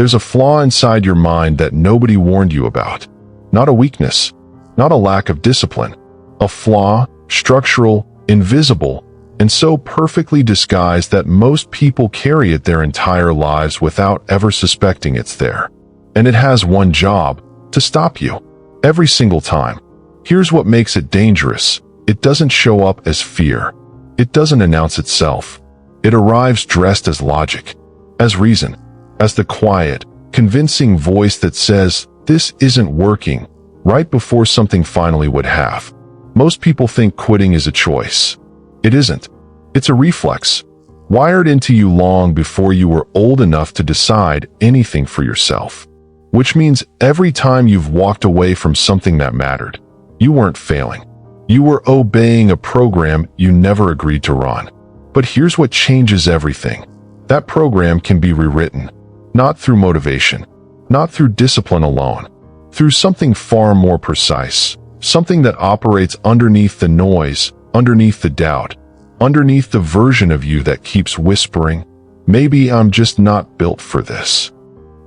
There's a flaw inside your mind that nobody warned you about. Not a weakness, not a lack of discipline. A flaw, structural, invisible, and so perfectly disguised that most people carry it their entire lives without ever suspecting it's there. And it has one job: to stop you. Every single time. Here's what makes it dangerous. It doesn't show up as fear. It doesn't announce itself. It arrives dressed as logic, as reason, as the quiet, convincing voice that says, "This isn't working," right before something finally would have. Most people think quitting is a choice. It isn't. It's a reflex, wired into you long before you were old enough to decide anything for yourself. Which means every time you've walked away from something that mattered, you weren't failing. You were obeying a program you never agreed to run. But here's what changes everything. That program can be rewritten, not through motivation, not through discipline alone, through something far more precise, something that operates underneath the noise, underneath the doubt, underneath the version of you that keeps whispering, "Maybe I'm just not built for this."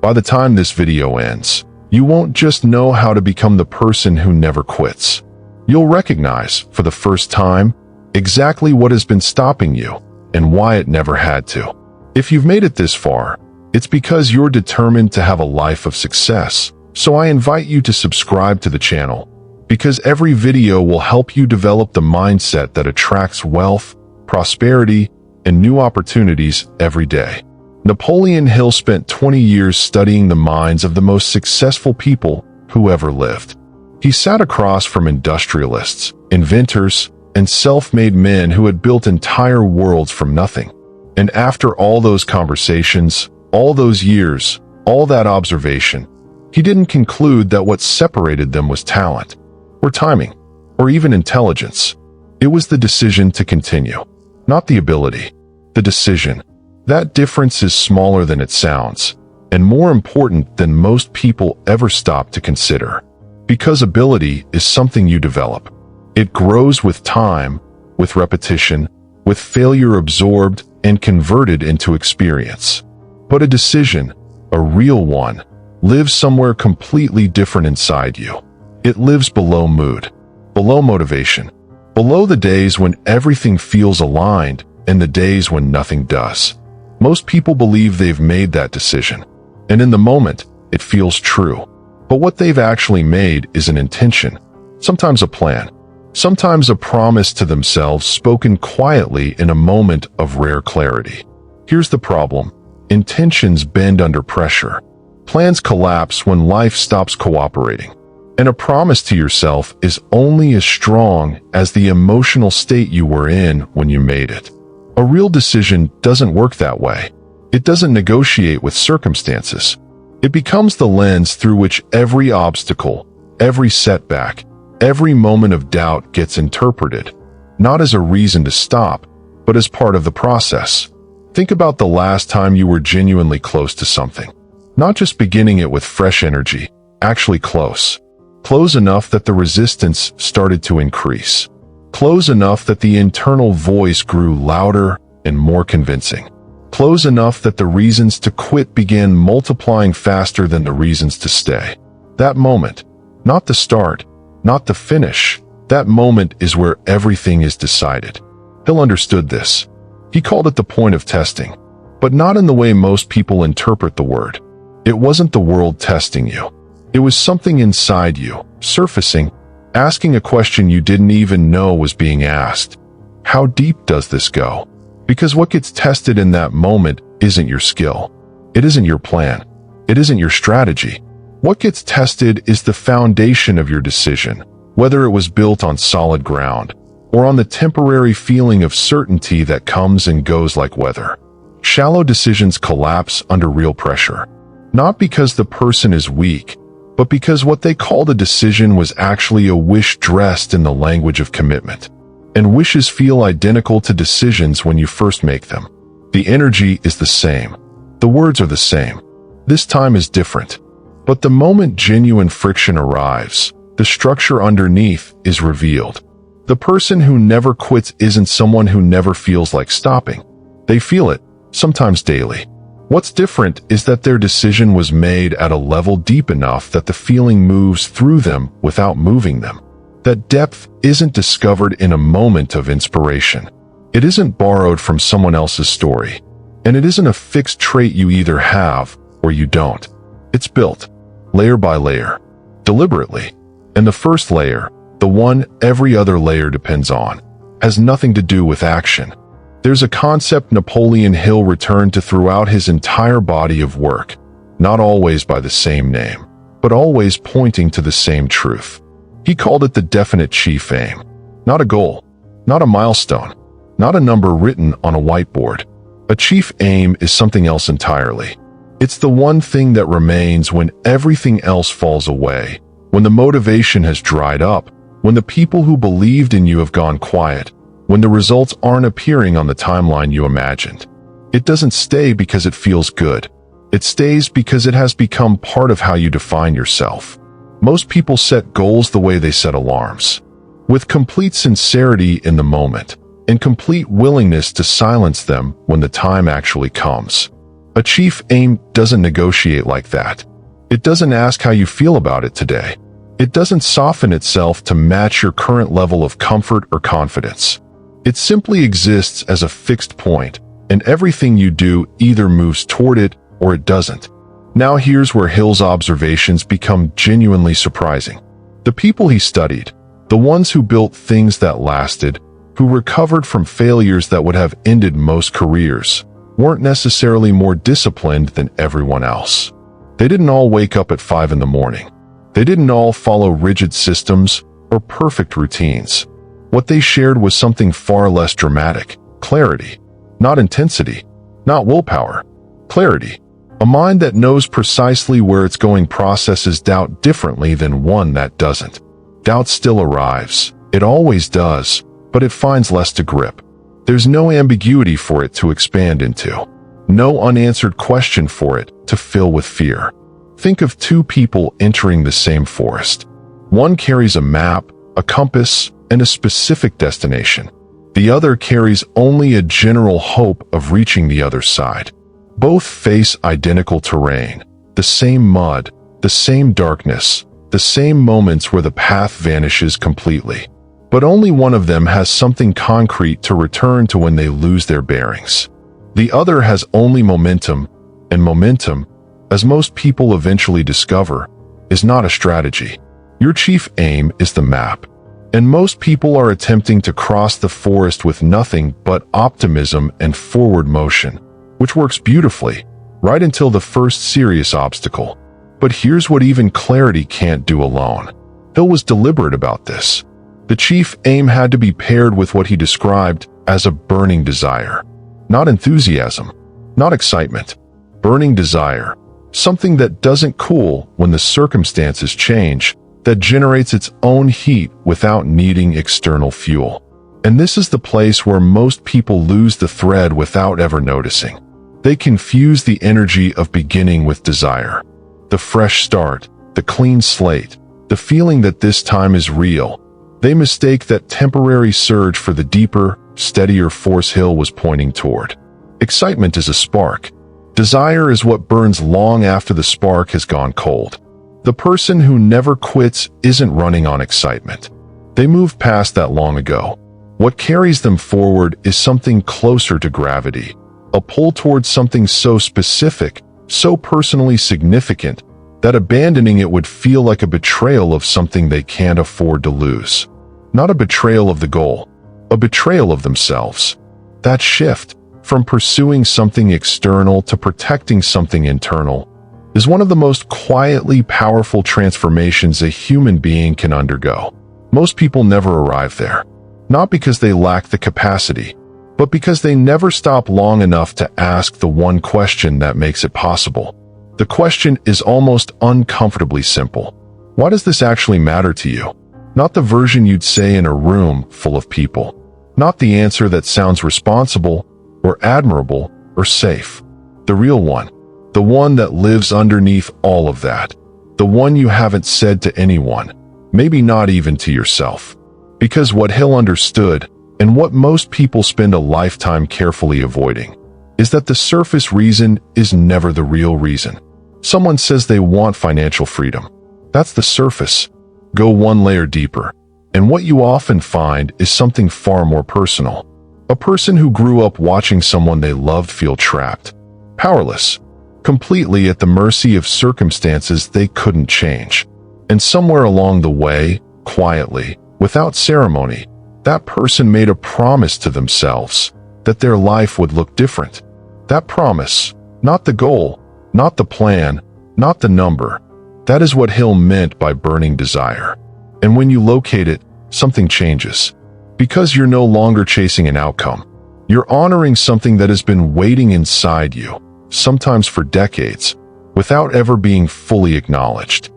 By the time this video ends, you won't just know how to become the person who never quits. You'll recognize, for the first time, exactly what has been stopping you and why it never had to. If you've made it this far, it's because you're determined to have a life of success. So I invite you to subscribe to the channel, because every video will help you develop the mindset that attracts wealth, prosperity, and new opportunities every day. Napoleon Hill spent 20 years studying the minds of the most successful people who ever lived. He sat across from industrialists, inventors, and self-made men who had built entire worlds from nothing. And after all those conversations, all those years, all that observation, he didn't conclude that what separated them was talent, or timing, or even intelligence. It was the decision to continue, not the ability. The decision. That difference is smaller than it sounds, and more important than most people ever stop to consider. Because ability is something you develop. It grows with time, with repetition, with failure absorbed and converted into experience. But a decision, a real one, lives somewhere completely different inside you. It lives below mood, below motivation, below the days when everything feels aligned and the days when nothing does. Most people believe they've made that decision, and in the moment, it feels true. But what they've actually made is an intention, sometimes a plan, sometimes a promise to themselves spoken quietly in a moment of rare clarity. Here's the problem. Intentions bend under pressure. Plans collapse when life stops cooperating. And a promise to yourself is only as strong as the emotional state you were in when you made it. A real decision doesn't work that way. It doesn't negotiate with circumstances. It becomes the lens through which every obstacle, every setback, every moment of doubt gets interpreted, not as a reason to stop, but as part of the process. Think about the last time you were genuinely close to something. Not just beginning it with fresh energy, actually close. Close enough that the resistance started to increase. Close enough that the internal voice grew louder and more convincing. Close enough that the reasons to quit began multiplying faster than the reasons to stay. That moment, not the start, not the finish, that moment is where everything is decided. Hill understood this. He called it the point of testing, but not in the way most people interpret the word. It wasn't the world testing you. It was something inside you, surfacing, asking a question you didn't even know was being asked. How deep does this go? Because what gets tested in that moment isn't your skill. It isn't your plan. It isn't your strategy. What gets tested is the foundation of your decision, whether it was built on solid ground or on the temporary feeling of certainty that comes and goes like weather. Shallow decisions collapse under real pressure, not because the person is weak, but because what they called a decision was actually a wish dressed in the language of commitment. And wishes feel identical to decisions when you first make them. The energy is the same. The words are the same. This time is different. But the moment genuine friction arrives, the structure underneath is revealed. The person who never quits isn't someone who never feels like stopping. They feel it, sometimes daily. What's different is that their decision was made at a level deep enough that the feeling moves through them without moving them. That depth isn't discovered in a moment of inspiration. It isn't borrowed from someone else's story. And it isn't a fixed trait you either have or you don't. It's built, layer by layer, deliberately. And the first layer, the one every other layer depends on, has nothing to do with action. There's a concept Napoleon Hill returned to throughout his entire body of work, not always by the same name, but always pointing to the same truth. He called it the definite chief aim. Not a goal, not a milestone, not a number written on a whiteboard. A chief aim is something else entirely. It's the one thing that remains when everything else falls away, when the motivation has dried up, when the people who believed in you have gone quiet, when the results aren't appearing on the timeline you imagined. It doesn't stay because it feels good. It stays because it has become part of how you define yourself. Most people set goals the way they set alarms, with complete sincerity in the moment, and complete willingness to silence them when the time actually comes. A chief aim doesn't negotiate like that. It doesn't ask how you feel about it today. It doesn't soften itself to match your current level of comfort or confidence. It simply exists as a fixed point, and everything you do either moves toward it or it doesn't. Now here's where Hill's observations become genuinely surprising. The people he studied, the ones who built things that lasted, who recovered from failures that would have ended most careers, weren't necessarily more disciplined than everyone else. They didn't all wake up at 5 in the morning. They didn't all follow rigid systems or perfect routines. What they shared was something far less dramatic: clarity. Not intensity, not willpower. Clarity. A mind that knows precisely where it's going processes doubt differently than one that doesn't. Doubt still arrives. It always does, but it finds less to grip. There's no ambiguity for it to expand into. No unanswered question for it to fill with fear. Think of two people entering the same forest. One carries a map, a compass, and a specific destination. The other carries only a general hope of reaching the other side. Both face identical terrain, the same mud, the same darkness, the same moments where the path vanishes completely. But only one of them has something concrete to return to when they lose their bearings. The other has only momentum, and momentum, as most people eventually discover, is not a strategy. Your chief aim is the map. And most people are attempting to cross the forest with nothing but optimism and forward motion, which works beautifully, right until the first serious obstacle. But here's what even clarity can't do alone. Hill was deliberate about this. The chief aim had to be paired with what he described as a burning desire. Not enthusiasm, not excitement. Burning desire. Something that doesn't cool when the circumstances change, that generates its own heat without needing external fuel. And this is the place where most people lose the thread without ever noticing. They confuse the energy of beginning with desire. The fresh start, the clean slate, the feeling that this time is real. They mistake that temporary surge for the deeper, steadier force Hill was pointing toward. Excitement is a spark. Desire is what burns long after the spark has gone cold. The person who never quits isn't running on excitement. They moved past that long ago. What carries them forward is something closer to gravity, a pull towards something so specific, so personally significant, that abandoning it would feel like a betrayal of something they can't afford to lose. Not a betrayal of the goal, a betrayal of themselves. That shift, from pursuing something external to protecting something internal, is one of the most quietly powerful transformations a human being can undergo. Most people never arrive there, not because they lack the capacity, but because they never stop long enough to ask the one question that makes it possible. The question is almost uncomfortably simple. Why does this actually matter to you? Not the version you'd say in a room full of people. Not the answer that sounds responsible, or admirable, or safe. The real one. The one that lives underneath all of that. The one you haven't said to anyone, maybe not even to yourself. Because what Hill understood, and what most people spend a lifetime carefully avoiding, is that the surface reason is never the real reason. Someone says they want financial freedom. That's the surface. Go one layer deeper, and what you often find is something far more personal. A person who grew up watching someone they loved feel trapped, powerless, completely at the mercy of circumstances they couldn't change. And somewhere along the way, quietly, without ceremony, that person made a promise to themselves that their life would look different. That promise, not the goal, not the plan, not the number. That is what Hill meant by burning desire. And when you locate it, something changes. Because you're no longer chasing an outcome. You're honoring something that has been waiting inside you, sometimes for decades, without ever being fully acknowledged.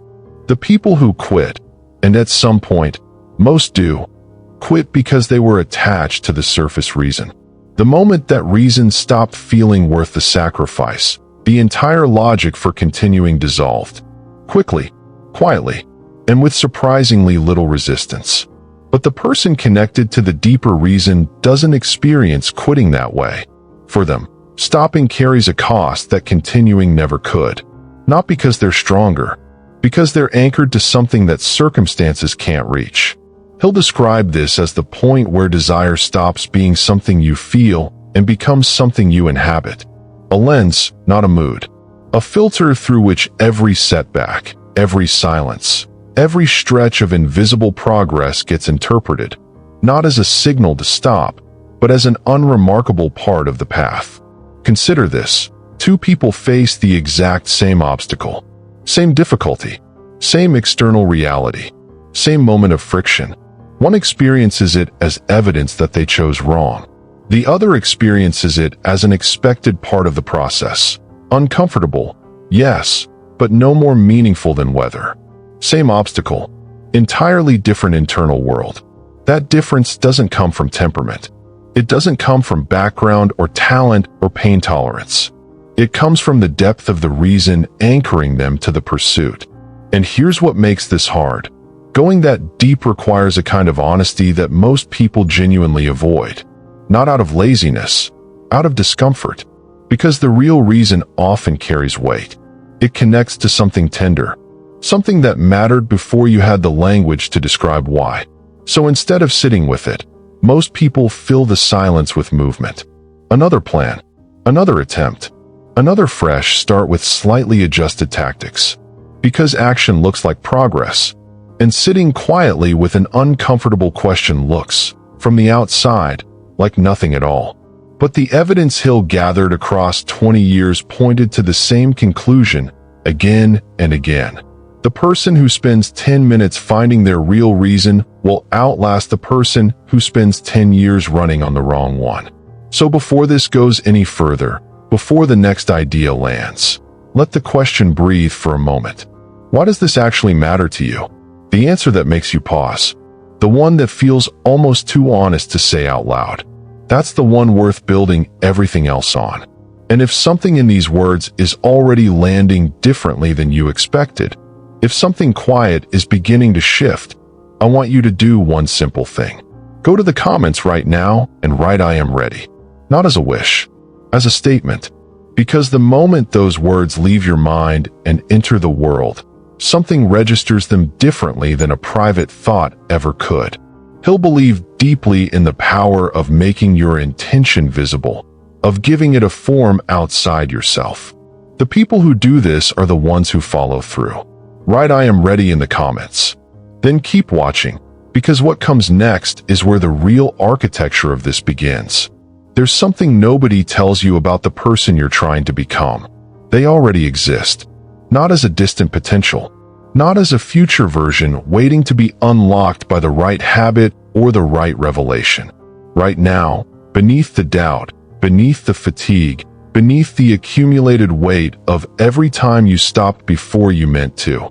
The people who quit, and at some point, most do, quit because they were attached to the surface reason. The moment that reason stopped feeling worth the sacrifice, the entire logic for continuing dissolved. Quickly, quietly, and with surprisingly little resistance. But the person connected to the deeper reason doesn't experience quitting that way. For them, stopping carries a cost that continuing never could. Not because they're stronger, because they're anchored to something that circumstances can't reach. Hill described this as the point where desire stops being something you feel and becomes something you inhabit. A lens, not a mood. A filter through which every setback, every silence, every stretch of invisible progress gets interpreted, not as a signal to stop, but as an unremarkable part of the path. Consider this. Two people face the exact same obstacle, same difficulty, same external reality, same moment of friction. One experiences it as evidence that they chose wrong. The other experiences it as an expected part of the process. Uncomfortable, yes, but no more meaningful than weather. Same obstacle, entirely different internal world. That difference doesn't come from temperament. It doesn't come from background or talent or pain tolerance. It comes from the depth of the reason anchoring them to the pursuit. And here's what makes this hard. Going that deep requires a kind of honesty that most people genuinely avoid. Not out of laziness, out of discomfort. Because the real reason often carries weight. It connects to something tender. Something that mattered before you had the language to describe why. So instead of sitting with it, most people fill the silence with movement. Another plan, another attempt, another fresh start with slightly adjusted tactics. Because action looks like progress. And sitting quietly with an uncomfortable question looks, from the outside, like nothing at all. But the evidence Hill gathered across 20 years pointed to the same conclusion, again and again. The person who spends 10 minutes finding their real reason will outlast the person who spends 10 years running on the wrong one. So before this goes any further, before the next idea lands, let the question breathe for a moment. Why does this actually matter to you? The answer that makes you pause. The one that feels almost too honest to say out loud. That's the one worth building everything else on. And if something in these words is already landing differently than you expected, if something quiet is beginning to shift, I want you to do one simple thing. Go to the comments right now and write "I am ready." Not as a wish, as a statement. Because the moment those words leave your mind and enter the world, something registers them differently than a private thought ever could. Hill believed deeply in the power of making your intention visible, of giving it a form outside yourself. The people who do this are the ones who follow through. Write "I am ready" in the comments. Then keep watching, because what comes next is where the real architecture of this begins. There's something nobody tells you about the person you're trying to become. They already exist. Not as a distant potential, not as a future version waiting to be unlocked by the right habit or the right revelation. Right now, beneath the doubt, beneath the fatigue, beneath the accumulated weight of every time you stopped before you meant to,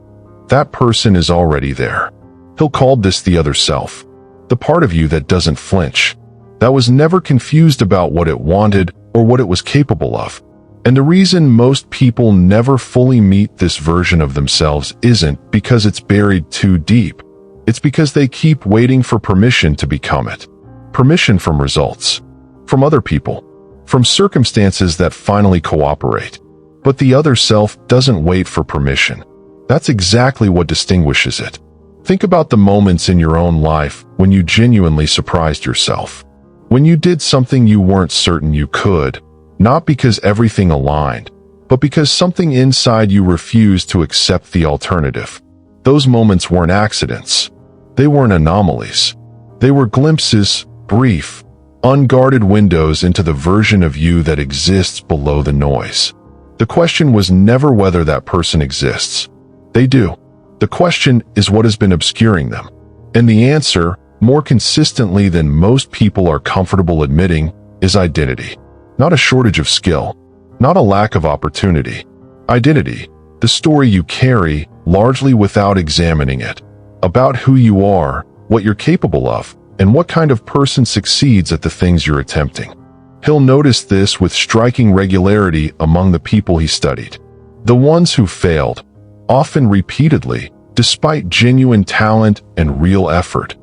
that person is already there. Hill called this the other self, the part of you that doesn't flinch, that was never confused about what it wanted or what it was capable of. And the reason most people never fully meet this version of themselves isn't because it's buried too deep. It's because they keep waiting for permission to become it. Permission from results, from other people, from circumstances that finally cooperate. But the other self doesn't wait for permission. That's exactly what distinguishes it. Think about the moments in your own life when you genuinely surprised yourself. When you did something you weren't certain you could, not because everything aligned, but because something inside you refused to accept the alternative. Those moments weren't accidents. They weren't anomalies. They were glimpses, brief, unguarded windows into the version of you that exists below the noise. The question was never whether that person exists. They do. The question is what has been obscuring them. And the answer, more consistently than most people are comfortable admitting, is identity. Not a shortage of skill, not a lack of opportunity. Identity, the story you carry, largely without examining it, about who you are, what you're capable of, and what kind of person succeeds at the things you're attempting. Hill noticed this with striking regularity among the people he studied. The ones who failed, often repeatedly, despite genuine talent and real effort,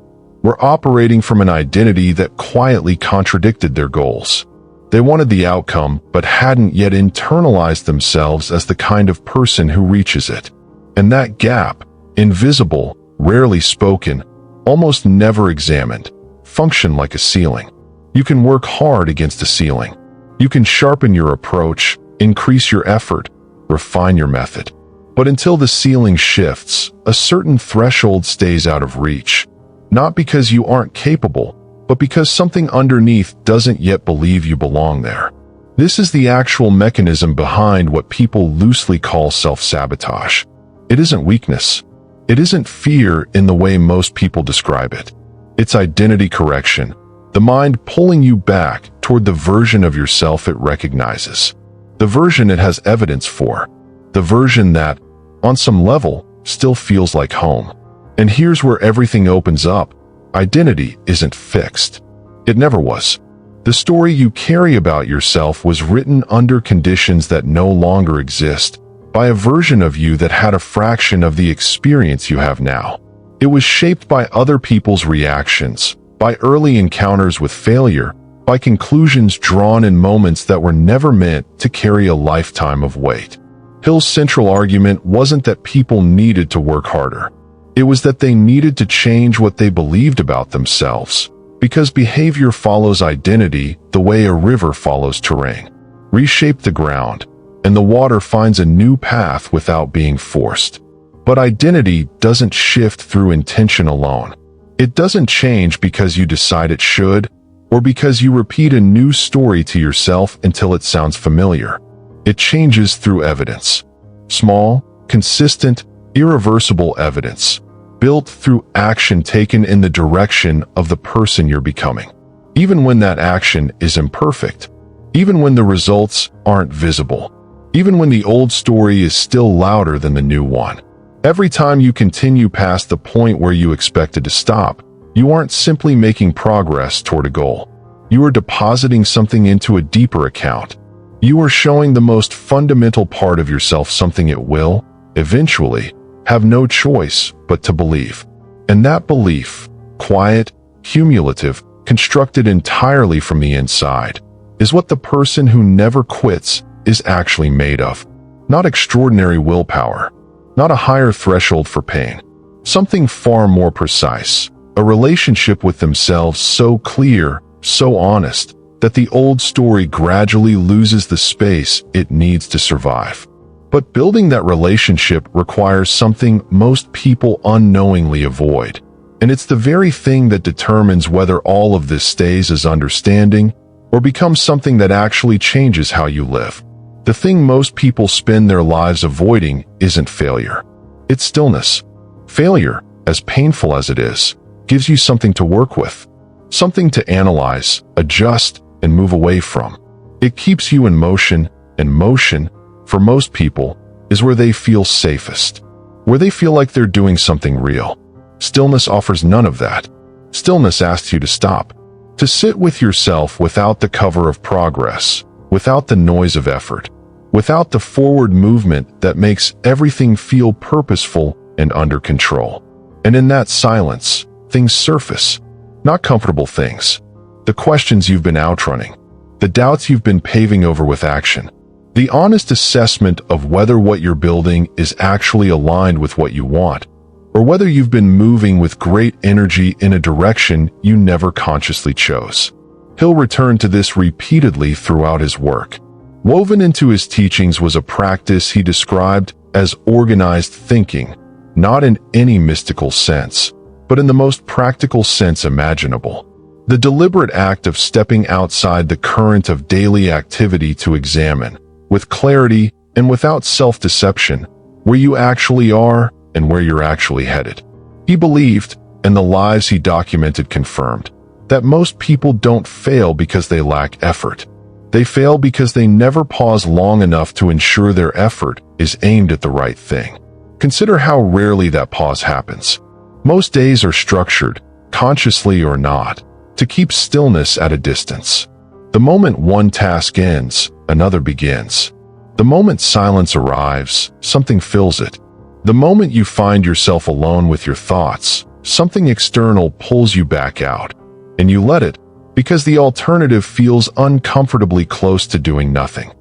were operating from an identity that quietly contradicted their goals. They wanted the outcome, but hadn't yet internalized themselves as the kind of person who reaches it. And that gap, invisible, rarely spoken, almost never examined, functioned like a ceiling. You can work hard against a ceiling. You can sharpen your approach, increase your effort, refine your method. But until the ceiling shifts, a certain threshold stays out of reach. Not because you aren't capable, but because something underneath doesn't yet believe you belong there. This is the actual mechanism behind what people loosely call self-sabotage. It isn't weakness. It isn't fear in the way most people describe it. It's identity correction, the mind pulling you back toward the version of yourself it recognizes, the version it has evidence for, the version that, on some level, still feels like home. And here's where everything opens up. Identity isn't fixed. It never was. The story you carry about yourself was written under conditions that no longer exist, by a version of you that had a fraction of the experience you have now. It was shaped by other people's reactions, by early encounters with failure, by conclusions drawn in moments that were never meant to carry a lifetime of weight. Hill's central argument wasn't that people needed to work harder. It was that they needed to change what they believed about themselves, because behavior follows identity the way a river follows terrain. Reshape the ground, and the water finds a new path without being forced. But identity doesn't shift through intention alone. It doesn't change because you decide it should, or because you repeat a new story to yourself until it sounds familiar. It changes through evidence. Small, consistent, irreversible evidence, built through action taken in the direction of the person you're becoming. Even when that action is imperfect, even when the results aren't visible, even when the old story is still louder than the new one. Every time you continue past the point where you expected to stop, you aren't simply making progress toward a goal. You are depositing something into a deeper account. You are showing the most fundamental part of yourself something it will, eventually, have no choice but to believe. And that belief, quiet, cumulative, constructed entirely from the inside, is what the person who never quits is actually made of. Not extraordinary willpower, not a higher threshold for pain. Something far more precise, a relationship with themselves so clear, so honest, that the old story gradually loses the space it needs to survive. But building that relationship requires something most people unknowingly avoid. And it's the very thing that determines whether all of this stays as understanding or becomes something that actually changes how you live. The thing most people spend their lives avoiding isn't failure. It's stillness. Failure, as painful as it is, gives you something to work with, something to analyze, adjust, and move away from. It keeps you in motion, and motion, for most people, is where they feel safest, where they feel like they're doing something real. Stillness offers none of that. Stillness asks you to stop, to sit with yourself without the cover of progress, without the noise of effort, without the forward movement that makes everything feel purposeful and under control. And in that silence, things surface. Not comfortable things. The questions you've been outrunning. the doubts you've been paving over with action, the honest assessment of whether what you're building is actually aligned with what you want, or whether you've been moving with great energy in a direction you never consciously chose. Hill returned to this repeatedly throughout his work. Woven into his teachings was a practice he described as organized thinking, not in any mystical sense, but in the most practical sense imaginable. The deliberate act of stepping outside the current of daily activity to examine, with clarity and without self-deception, where you actually are and where you're actually headed. He believed, and the lives he documented confirmed, that most people don't fail because they lack effort. They fail because they never pause long enough to ensure their effort is aimed at the right thing. Consider how rarely that pause happens. Most days are structured, consciously or not, to keep stillness at a distance. The moment one task ends, another begins. The moment silence arrives, something fills it. The moment you find yourself alone with your thoughts, something external pulls you back out, and you let it, because the alternative feels uncomfortably close to doing nothing.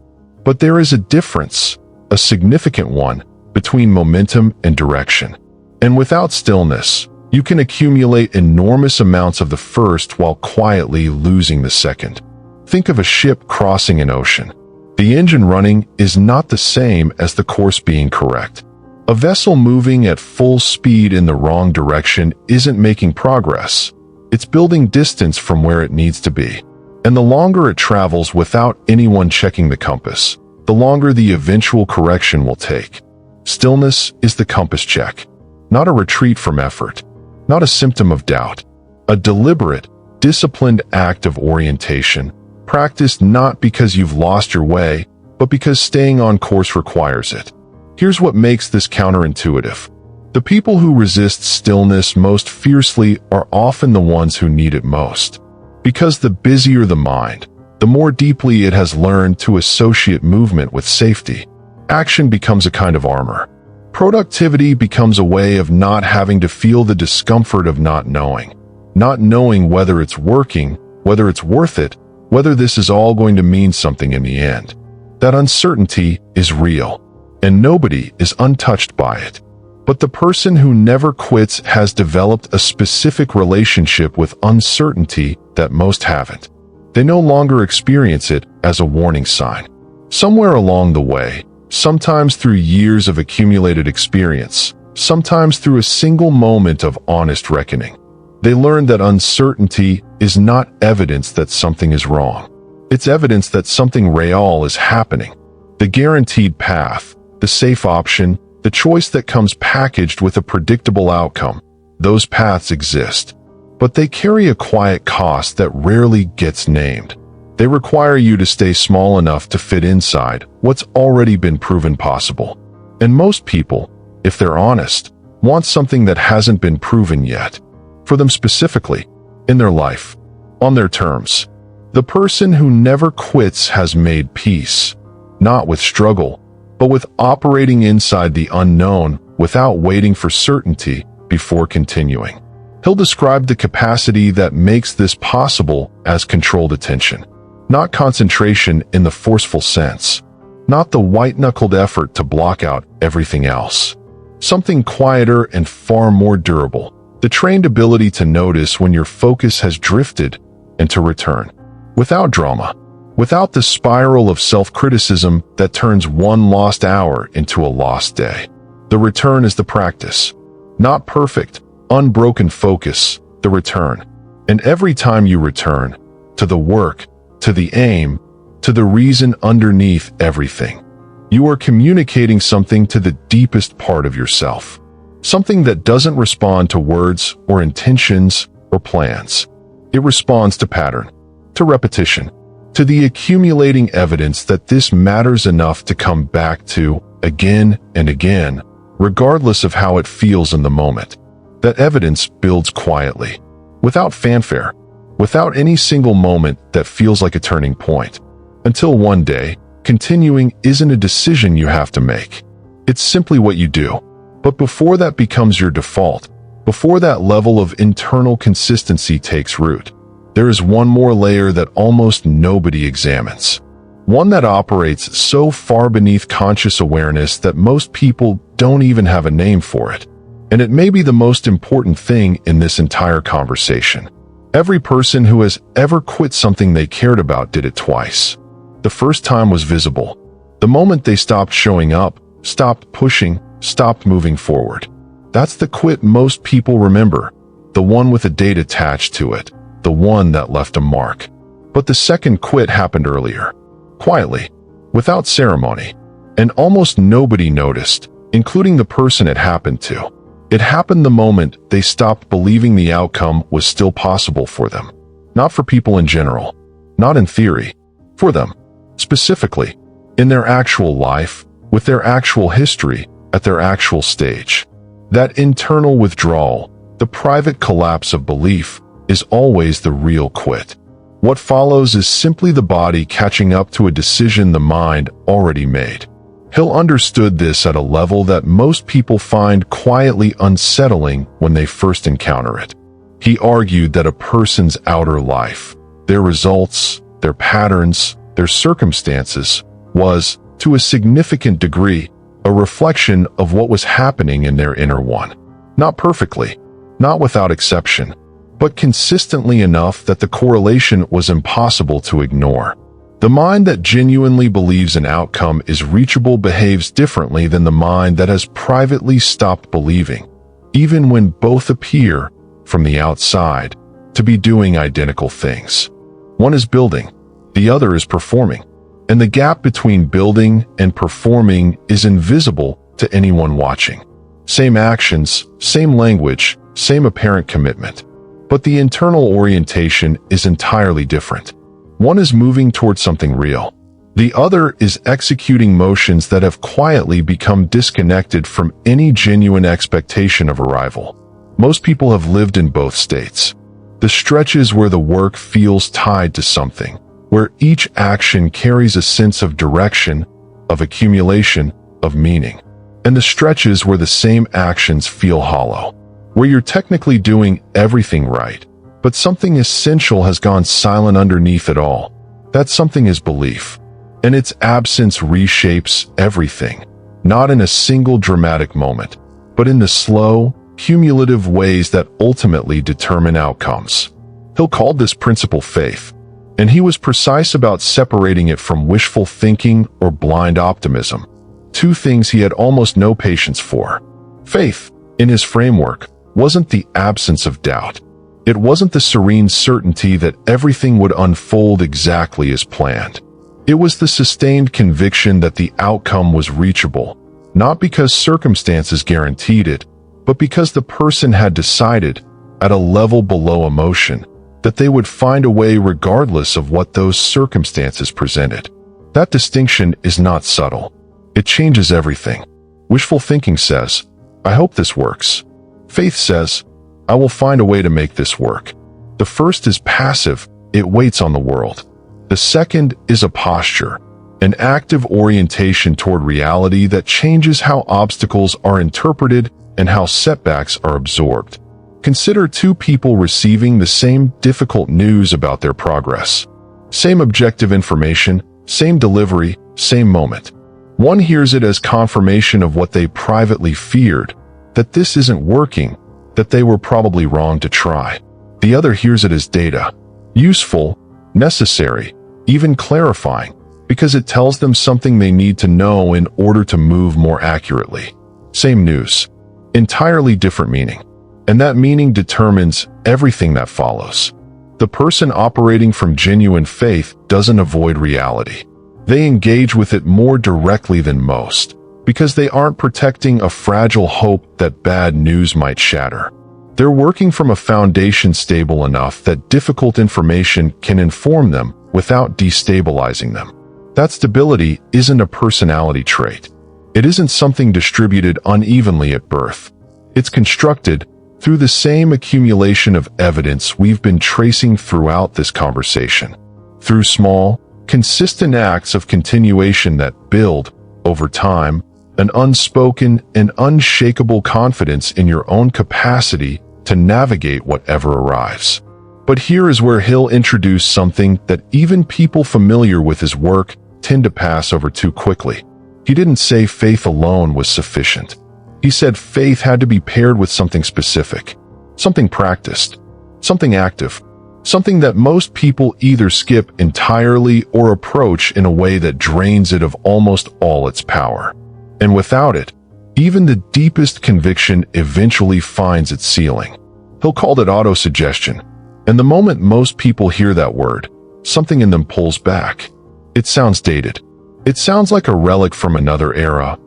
But there is a difference, a significant one, between momentum and direction. And without stillness, you can accumulate enormous amounts of the first while quietly losing the second. Think of a ship crossing an ocean. The engine running is not the same as the course being correct. A vessel moving at full speed in the wrong direction isn't making progress. It's building distance from where it needs to be. And the longer it travels without anyone checking the compass, the longer the eventual correction will take. Stillness is the compass check, not a retreat from effort, not a symptom of doubt, a deliberate, disciplined act of orientation, practiced not because you've lost your way, but because staying on course requires it. Here's what makes this counterintuitive. The people who resist stillness most fiercely are often the ones who need it most. Because the busier the mind, the more deeply it has learned to associate movement with safety. Action becomes a kind of armor. Productivity becomes a way of not having to feel the discomfort of not knowing whether it's working, whether it's worth it, whether this is all going to mean something in the end. That uncertainty is real, and nobody is untouched by it. But the person who never quits has developed a specific relationship with uncertainty that most haven't. They no longer experience it as a warning sign. Somewhere along the way, sometimes through years of accumulated experience, sometimes through a single moment of honest reckoning, they learn that uncertainty is not evidence that something is wrong. It's evidence that something real is happening. The guaranteed path, the safe option, the choice that comes packaged with a predictable outcome, those paths exist. But they carry a quiet cost that rarely gets named. They require you to stay small enough to fit inside what's already been proven possible. And most people, if they're honest, want something that hasn't been proven yet. For them specifically, in their life, on their terms. The person who never quits has made peace, not with struggle, but with operating inside the unknown without waiting for certainty before continuing. Hill described the capacity that makes this possible as controlled attention, not concentration in the forceful sense, not the white-knuckled effort to block out everything else. Something quieter and far more durable, the trained ability to notice when your focus has drifted and to return, without drama, without the spiral of self-criticism that turns one lost hour into a lost day. The return is the practice. Not perfect, unbroken focus, the return. And every time you return, to the work, to the aim, to the reason underneath everything, you are communicating something to the deepest part of yourself. Something that doesn't respond to words or intentions or plans. It responds to pattern, to repetition, to the accumulating evidence that this matters enough to come back to again and again, regardless of how it feels in the moment. That evidence builds quietly, without fanfare, without any single moment that feels like a turning point. Until one day, continuing isn't a decision you have to make. It's simply what you do. But before that becomes your default, before that level of internal consistency takes root, there is one more layer that almost nobody examines. One that operates so far beneath conscious awareness that most people don't even have a name for it. And it may be the most important thing in this entire conversation. Every person who has ever quit something they cared about did it twice. The first time was visible. The moment they stopped showing up, stopped pushing, stopped moving forward. That's the quit most people remember, the one with a date attached to it, the one that left a mark. But the second quit happened earlier, quietly, without ceremony, and almost nobody noticed, including the person it happened to. It happened the moment they stopped believing the outcome was still possible for them. Not for people in general, not in theory, for them, specifically, in their actual life, with their actual history, at their actual stage. That internal withdrawal, the private collapse of belief, is always the real quit. What follows is simply the body catching up to a decision the mind already made. Hill understood this at a level that most people find quietly unsettling when they first encounter it. He argued that a person's outer life, their results, their patterns, their circumstances, was, to a significant degree, a reflection of what was happening in their inner one. Not perfectly, not without exception, but consistently enough that the correlation was impossible to ignore. The mind that genuinely believes an outcome is reachable behaves differently than the mind that has privately stopped believing, even when both appear, from the outside, to be doing identical things. One is building, the other is performing, and the gap between building and performing is invisible to anyone watching. Same actions, same language, same apparent commitment, but the internal orientation is entirely different. One is moving towards something real. The other is executing motions that have quietly become disconnected from any genuine expectation of arrival. Most people have lived in both states. The stretches where the work feels tied to something, where each action carries a sense of direction, of accumulation, of meaning. And the stretches where the same actions feel hollow, where you're technically doing everything right, but something essential has gone silent underneath it all. That something is belief, and its absence reshapes everything, not in a single dramatic moment, but in the slow, cumulative ways that ultimately determine outcomes. Hill called this principle faith, and he was precise about separating it from wishful thinking or blind optimism, two things he had almost no patience for. Faith, in his framework, wasn't the absence of doubt. It wasn't the serene certainty that everything would unfold exactly as planned. It was the sustained conviction that the outcome was reachable, not because circumstances guaranteed it, but because the person had decided, at a level below emotion, that they would find a way regardless of what those circumstances presented. That distinction is not subtle. It changes everything. Wishful thinking says, "I hope this works." Faith says, "I will find a way to make this work." The first is passive, it waits on the world. The second is a posture, an active orientation toward reality that changes how obstacles are interpreted and how setbacks are absorbed. Consider two people receiving the same difficult news about their progress. Same objective information, same delivery, same moment. One hears it as confirmation of what they privately feared, that this isn't working, that they were probably wrong to try. The other hears it as data, useful, necessary, even clarifying, because it tells them something they need to know in order to move more accurately. Same news, entirely different meaning. And that meaning determines everything that follows. The person operating from genuine faith doesn't avoid reality. They engage with it more directly than most, because they aren't protecting a fragile hope that bad news might shatter. They're working from a foundation stable enough that difficult information can inform them without destabilizing them. That stability isn't a personality trait. It isn't something distributed unevenly at birth. It's constructed through the same accumulation of evidence we've been tracing throughout this conversation. Through small, consistent acts of continuation that build, over time, an unspoken and unshakable confidence in your own capacity to navigate whatever arrives. But here is where Hill introduced something that even people familiar with his work tend to pass over too quickly. He didn't say faith alone was sufficient. He said faith had to be paired with something specific, something practiced, something active, something that most people either skip entirely or approach in a way that drains it of almost all its power. And without it, even the deepest conviction eventually finds its ceiling. Hill called it autosuggestion, and the moment most people hear that word, something in them pulls back. It sounds dated. It sounds like a relic from another era,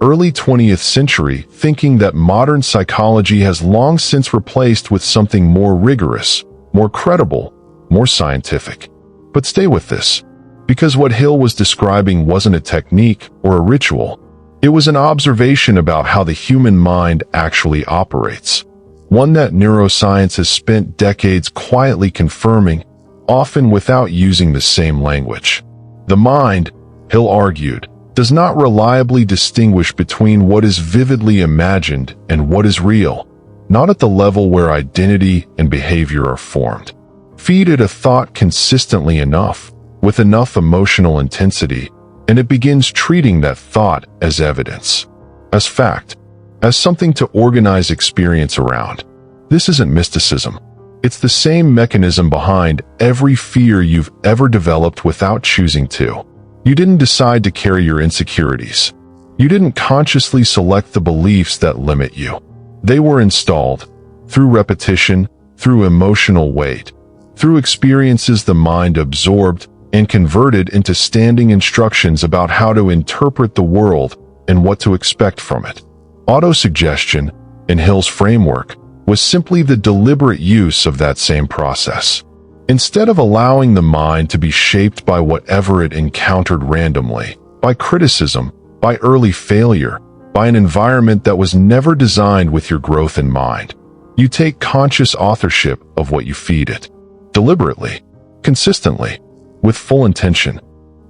early 20th century, thinking that modern psychology has long since replaced with something more rigorous, more credible, more scientific. But stay with this, because what Hill was describing wasn't a technique or a ritual. It was an observation about how the human mind actually operates, one that neuroscience has spent decades quietly confirming, often without using the same language. The mind, Hill argued, does not reliably distinguish between what is vividly imagined and what is real, not at the level where identity and behavior are formed. Feed it a thought consistently enough, with enough emotional intensity, and it begins treating that thought as evidence, as fact, as something to organize experience around. This isn't mysticism. It's the same mechanism behind every fear you've ever developed without choosing to. You didn't decide to carry your insecurities. You didn't consciously select the beliefs that limit you. They were installed, through repetition, through emotional weight, through experiences the mind absorbed and converted into standing instructions about how to interpret the world and what to expect from it. Autosuggestion, in Hill's framework, was simply the deliberate use of that same process. Instead of allowing the mind to be shaped by whatever it encountered randomly, by criticism, by early failure, by an environment that was never designed with your growth in mind, you take conscious authorship of what you feed it. Deliberately, consistently, with full intention.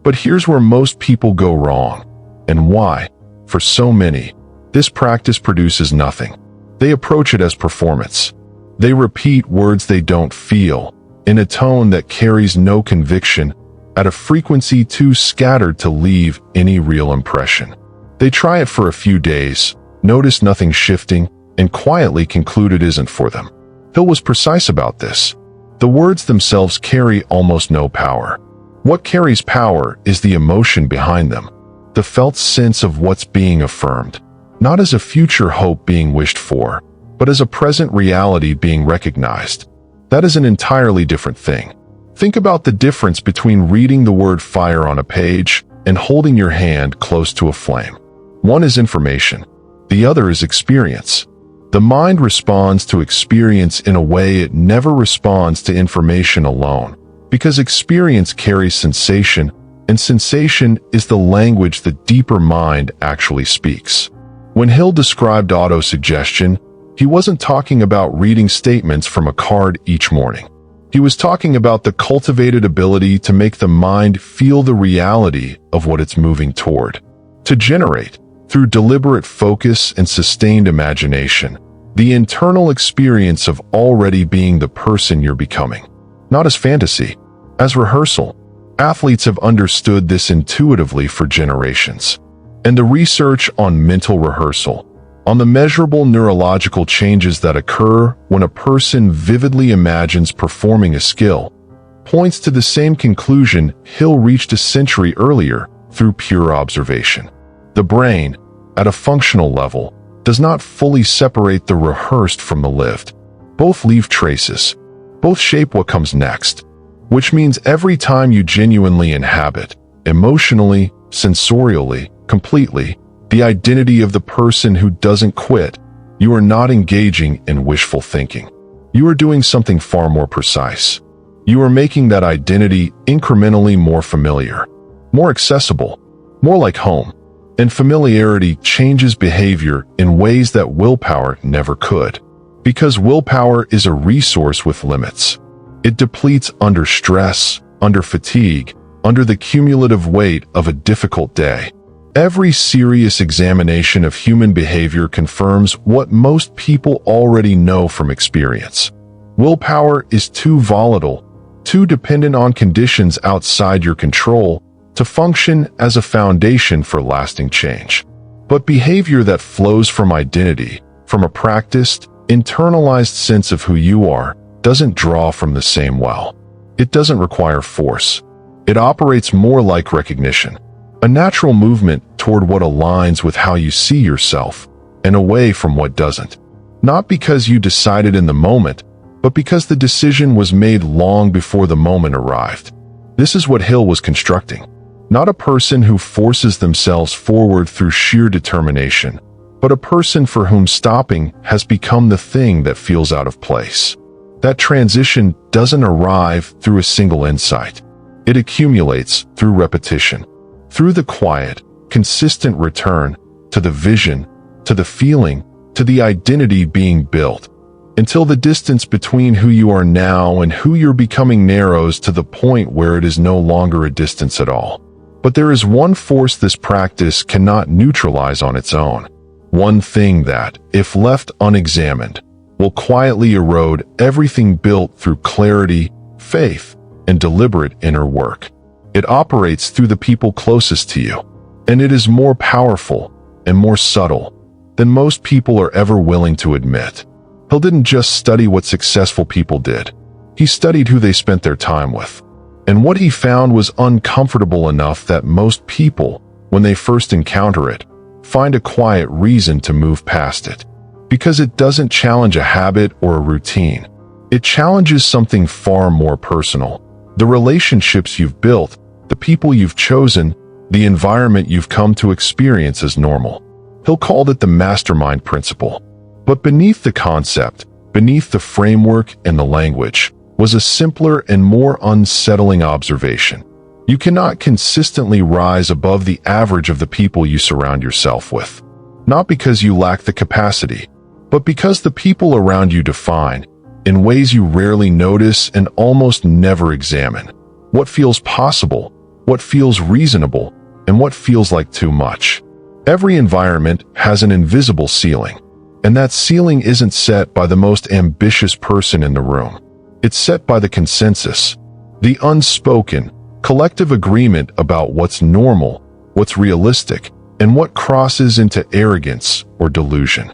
But here's where most people go wrong, and why, for so many, this practice produces nothing. They approach it as performance. They repeat words they don't feel, in a tone that carries no conviction, at a frequency too scattered to leave any real impression. They try it for a few days, notice nothing shifting, and quietly conclude it isn't for them. Hill was precise about this. The words themselves carry almost no power. What carries power is the emotion behind them, the felt sense of what's being affirmed, not as a future hope being wished for, but as a present reality being recognized. That is an entirely different thing. Think about the difference between reading the word fire on a page and holding your hand close to a flame. One is information. The other is experience. The mind responds to experience in a way it never responds to information alone, because experience carries sensation, and sensation is the language the deeper mind actually speaks. When Hill described autosuggestion, he wasn't talking about reading statements from a card each morning. He was talking about the cultivated ability to make the mind feel the reality of what it's moving toward. To generate, through deliberate focus and sustained imagination, the internal experience of already being the person you're becoming. Not as fantasy, as rehearsal. Athletes have understood this intuitively for generations. And the research on mental rehearsal, on the measurable neurological changes that occur when a person vividly imagines performing a skill, points to the same conclusion Hill reached a century earlier through pure observation. The brain, at a functional level, does not fully separate the rehearsed from the lived. Both leave traces. Both shape what comes next. Which means every time you genuinely inhabit, emotionally, sensorially, completely, the identity of the person who doesn't quit, you are not engaging in wishful thinking. You are doing something far more precise. You are making that identity incrementally more familiar, more accessible, more like home. And familiarity changes behavior in ways that willpower never could. Because willpower is a resource with limits. It depletes under stress, under fatigue, under the cumulative weight of a difficult day. Every serious examination of human behavior confirms what most people already know from experience. Willpower is too volatile, too dependent on conditions outside your control to function as a foundation for lasting change. But behavior that flows from identity, from a practiced, internalized sense of who you are, doesn't draw from the same well. It doesn't require force. It operates more like recognition, a natural movement toward what aligns with how you see yourself and away from what doesn't. Not because you decided in the moment, but because the decision was made long before the moment arrived. This is what Hill was constructing. Not a person who forces themselves forward through sheer determination, but a person for whom stopping has become the thing that feels out of place. That transition doesn't arrive through a single insight. It accumulates through repetition, through the quiet, consistent return to the vision, to the feeling, to the identity being built, until the distance between who you are now and who you're becoming narrows to the point where it is no longer a distance at all. But there is one force this practice cannot neutralize on its own. One thing that, if left unexamined, will quietly erode everything built through clarity, faith, and deliberate inner work. It operates through the people closest to you, and it is more powerful and more subtle than most people are ever willing to admit. Hill didn't just study what successful people did. He studied who they spent their time with. And what he found was uncomfortable enough that most people, when they first encounter it, find a quiet reason to move past it. Because it doesn't challenge a habit or a routine. It challenges something far more personal. The relationships you've built, the people you've chosen, the environment you've come to experience as normal. Hill called it the mastermind principle. But beneath the concept, beneath the framework and the language, was a simpler and more unsettling observation. You cannot consistently rise above the average of the people you surround yourself with. Not because you lack the capacity, but because the people around you define, in ways you rarely notice and almost never examine, what feels possible, what feels reasonable, and what feels like too much. Every environment has an invisible ceiling, and that ceiling isn't set by the most ambitious person in the room. It's set by the consensus, the unspoken, collective agreement about what's normal, what's realistic, and what crosses into arrogance or delusion.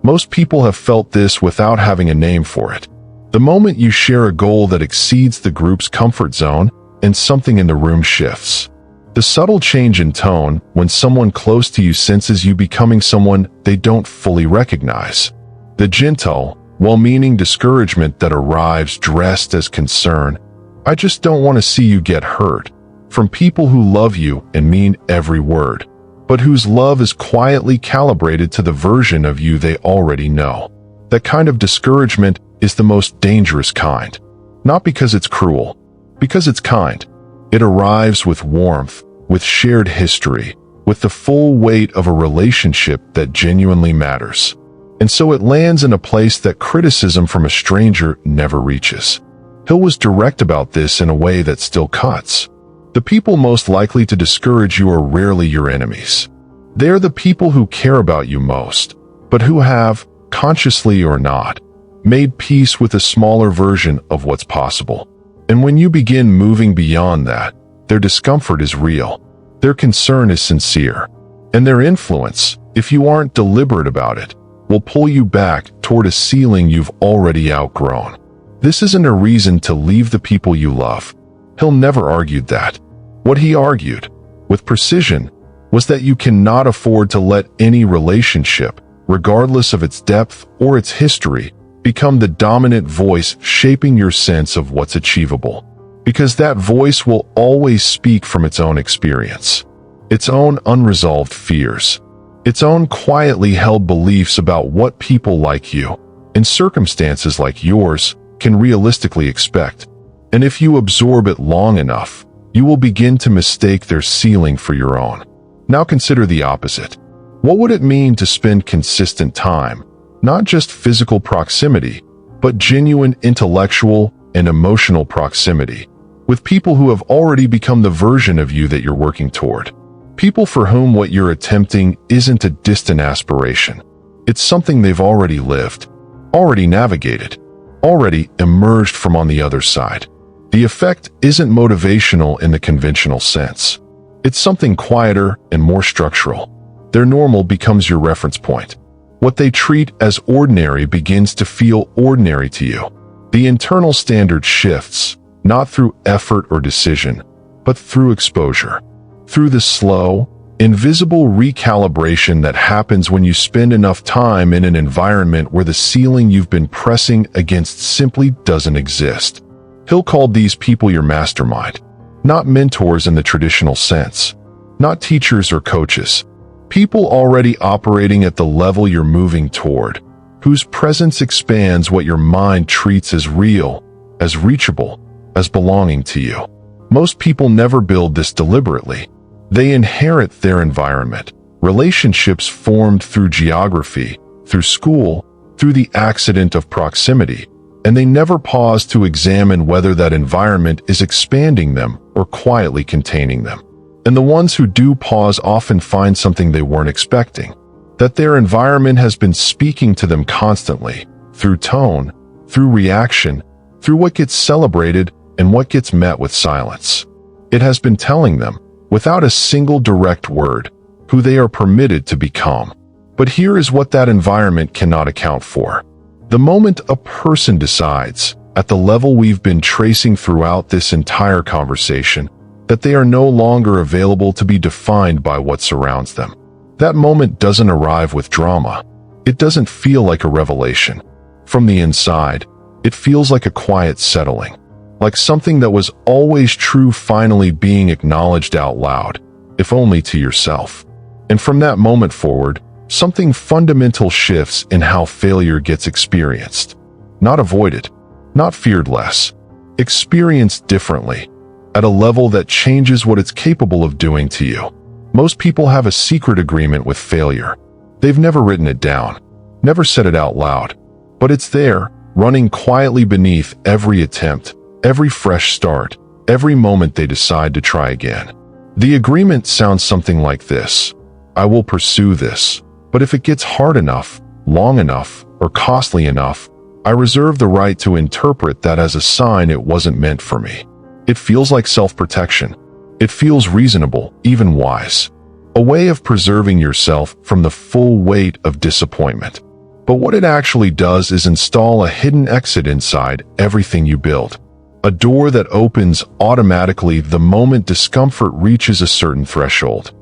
Most people have felt this without having a name for it. The moment you share a goal that exceeds the group's comfort zone and something in the room shifts. The subtle change in tone when someone close to you senses you becoming someone they don't fully recognize. The gentle, well-meaning discouragement that arrives dressed as concern. I just don't want to see you get hurt. From people who love you and mean every word, but whose love is quietly calibrated to the version of you they already know. That kind of discouragement is the most dangerous kind. Not because it's cruel, because it's kind. It arrives with warmth, with shared history, with the full weight of a relationship that genuinely matters. And so it lands in a place that criticism from a stranger never reaches. Hill was direct about this in a way that still cuts. The people most likely to discourage you are rarely your enemies. They are the people who care about you most, but who have, consciously or not, made peace with a smaller version of what's possible. And when you begin moving beyond that, their discomfort is real, their concern is sincere, and their influence, if you aren't deliberate about it, will pull you back toward a ceiling you've already outgrown. This isn't a reason to leave the people you love. Hill never argued that. What he argued, with precision, was that you cannot afford to let any relationship, regardless of its depth or its history, become the dominant voice shaping your sense of what's achievable. Because that voice will always speak from its own experience, its own unresolved fears, its own quietly held beliefs about what people like you, in circumstances like yours, can realistically expect. And if you absorb it long enough, you will begin to mistake their ceiling for your own. Now consider the opposite. What would it mean to spend consistent time, not just physical proximity, but genuine intellectual and emotional proximity, with people who have already become the version of you that you're working toward? People for whom what you're attempting isn't a distant aspiration. It's something they've already lived, already navigated. already emerged from on the other side. The effect isn't motivational in the conventional sense. It's something quieter and more structural. Their normal becomes your reference point. What they treat as ordinary begins to feel ordinary to you. The internal standard shifts, not through effort or decision, but through exposure. Through the slow, invisible recalibration that happens when you spend enough time in an environment where the ceiling you've been pressing against simply doesn't exist. Hill called these people your mastermind. Not mentors in the traditional sense. Not teachers or coaches. People already operating at the level you're moving toward, whose presence expands what your mind treats as real, as reachable, as belonging to you. Most people never build this deliberately. They inherit their environment, relationships formed through geography, through school, through the accident of proximity, and they never pause to examine whether that environment is expanding them or quietly containing them. And the ones who do pause often find something they weren't expecting, that their environment has been speaking to them constantly, through tone, through reaction, through what gets celebrated and what gets met with silence. It has been telling them, without a single direct word, who they are permitted to become. But here is what that environment cannot account for. The moment a person decides, at the level we've been tracing throughout this entire conversation, that they are no longer available to be defined by what surrounds them. That moment doesn't arrive with drama. It doesn't feel like a revelation. From the inside, it feels like a quiet settling, like something that was always true finally being acknowledged out loud, if only to yourself. And from that moment forward, something fundamental shifts in how failure gets experienced. Not avoided, not feared less, experienced differently, at a level that changes what it's capable of doing to you. Most people have a secret agreement with failure. They've never written it down, never said it out loud, but it's there, running quietly beneath every attempt, every fresh start, every moment they decide to try again. The agreement sounds something like this: I will pursue this, but if it gets hard enough, long enough, or costly enough, I reserve the right to interpret that as a sign it wasn't meant for me. It feels like self-protection. It feels reasonable, even wise. A way of preserving yourself from the full weight of disappointment. But what it actually does is install a hidden exit inside everything you build. A door that opens automatically the moment discomfort reaches a certain threshold.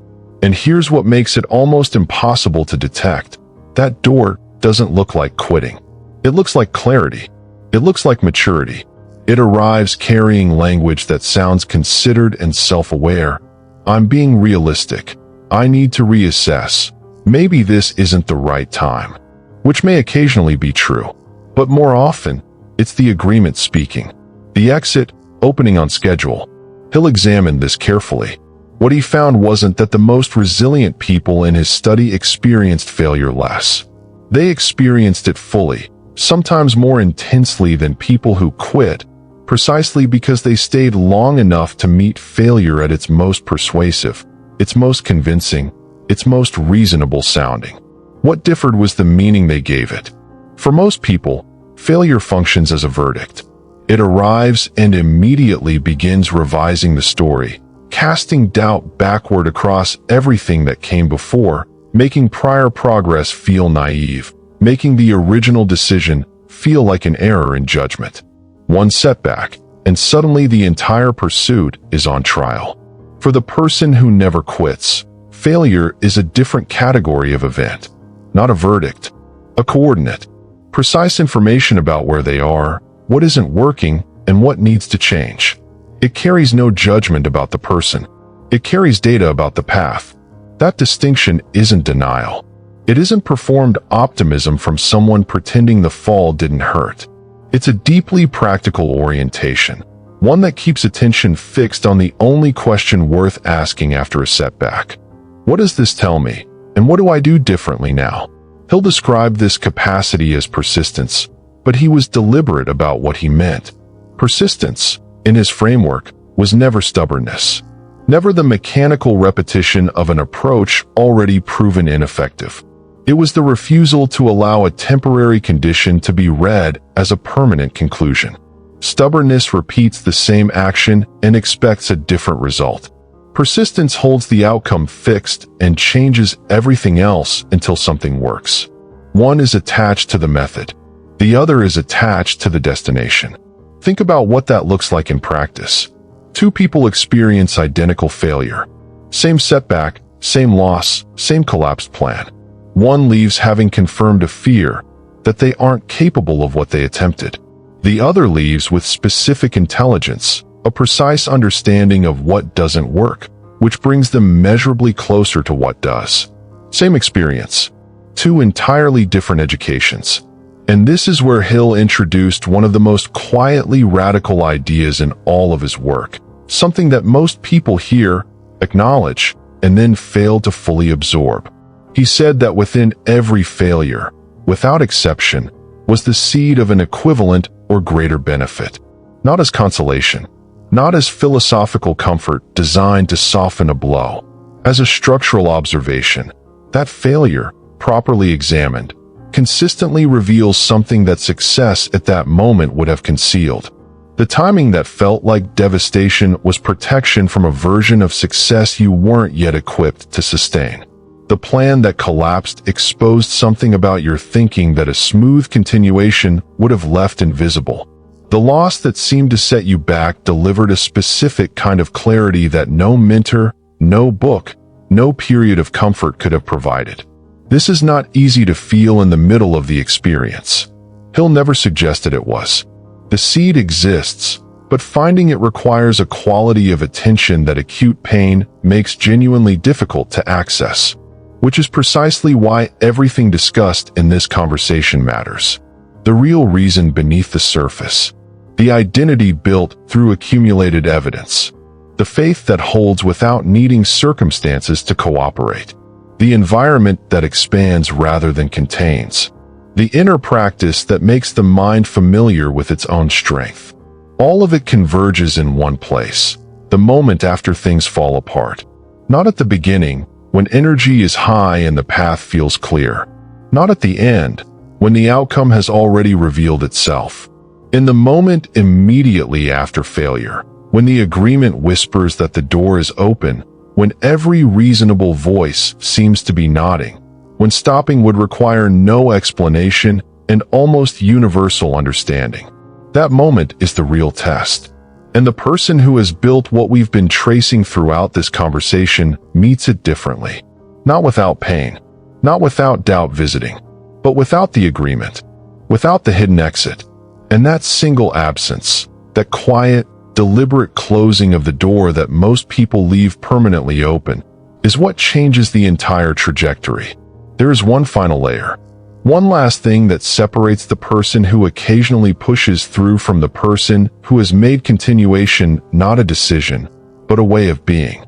And here's what makes it almost impossible to detect. That door doesn't look like quitting. It looks like clarity. It looks like maturity. It arrives carrying language that sounds considered and self-aware. I'm being realistic. I need to reassess. Maybe this isn't the right time. Which may occasionally be true. But more often, it's the agreement speaking. The exit, opening on schedule. Hill examined this carefully. What he found wasn't that the most resilient people in his study experienced failure less. They experienced it fully, sometimes more intensely than people who quit, precisely because they stayed long enough to meet failure at its most persuasive, its most convincing, its most reasonable sounding. What differed was the meaning they gave it. For most people, failure functions as a verdict. It arrives and immediately begins revising the story, casting doubt backward across everything that came before, making prior progress feel naive, making the original decision feel like an error in judgment. One setback, and suddenly the entire pursuit is on trial. For the person who never quits, failure is a different category of event, not a verdict, a coordinate, precise information about where they are, what isn't working, and what needs to change. It carries no judgment about the person. It carries data about the path. That distinction isn't denial. It isn't performed optimism from someone pretending the fall didn't hurt. It's a deeply practical orientation, one that keeps attention fixed on the only question worth asking after a setback. What does this tell me, and what do I do differently now? Hill described this capacity as persistence, but he was deliberate about what he meant. Persistence, in his framework, was never stubbornness, never the mechanical repetition of an approach already proven ineffective. It was the refusal to allow a temporary condition to be read as a permanent conclusion. Stubbornness repeats the same action and expects a different result. Persistence holds the outcome fixed and changes everything else until something works. One is attached to the method. The other is attached to the destination. Think about what that looks like in practice. Two people experience identical failure. Same setback, same loss, same collapsed plan. One leaves having confirmed a fear that they aren't capable of what they attempted. The other leaves with specific intelligence, a precise understanding of what doesn't work, which brings them measurably closer to what does. Same experience. Two entirely different educations. And this is where Hill introduced one of the most quietly radical ideas in all of his work, something that most people hear, acknowledge, and then fail to fully absorb. He said that within every failure, without exception, was the seed of an equivalent or greater benefit. Not as consolation, not as philosophical comfort designed to soften a blow. As a structural observation, that failure, properly examined, consistently reveals something that success at that moment would have concealed. The timing that felt like devastation was protection from a version of success you weren't yet equipped to sustain. The plan that collapsed exposed something about your thinking that a smooth continuation would have left invisible. The loss that seemed to set you back delivered a specific kind of clarity that no mentor, no book, no period of comfort could have provided. This is not easy to feel in the middle of the experience. Hill never suggested it was. The seed exists, but finding it requires a quality of attention that acute pain makes genuinely difficult to access, which is precisely why everything discussed in this conversation matters. The real reason beneath the surface. The identity built through accumulated evidence. The faith that holds without needing circumstances to cooperate. The environment that expands rather than contains. The inner practice that makes the mind familiar with its own strength. All of it converges in one place, the moment after things fall apart. Not at the beginning, when energy is high and the path feels clear. Not at the end, when the outcome has already revealed itself. In the moment immediately after failure, when the agreement whispers that the door is open, when every reasonable voice seems to be nodding, when stopping would require no explanation and almost universal understanding. That moment is the real test. And the person who has built what we've been tracing throughout this conversation meets it differently. Not without pain, not without doubt visiting, but without the agreement, without the hidden exit. And that single absence, that quiet, deliberate closing of the door that most people leave permanently open, is what changes the entire trajectory. There is one final layer. One last thing that separates the person who occasionally pushes through from the person who has made continuation not a decision, but a way of being.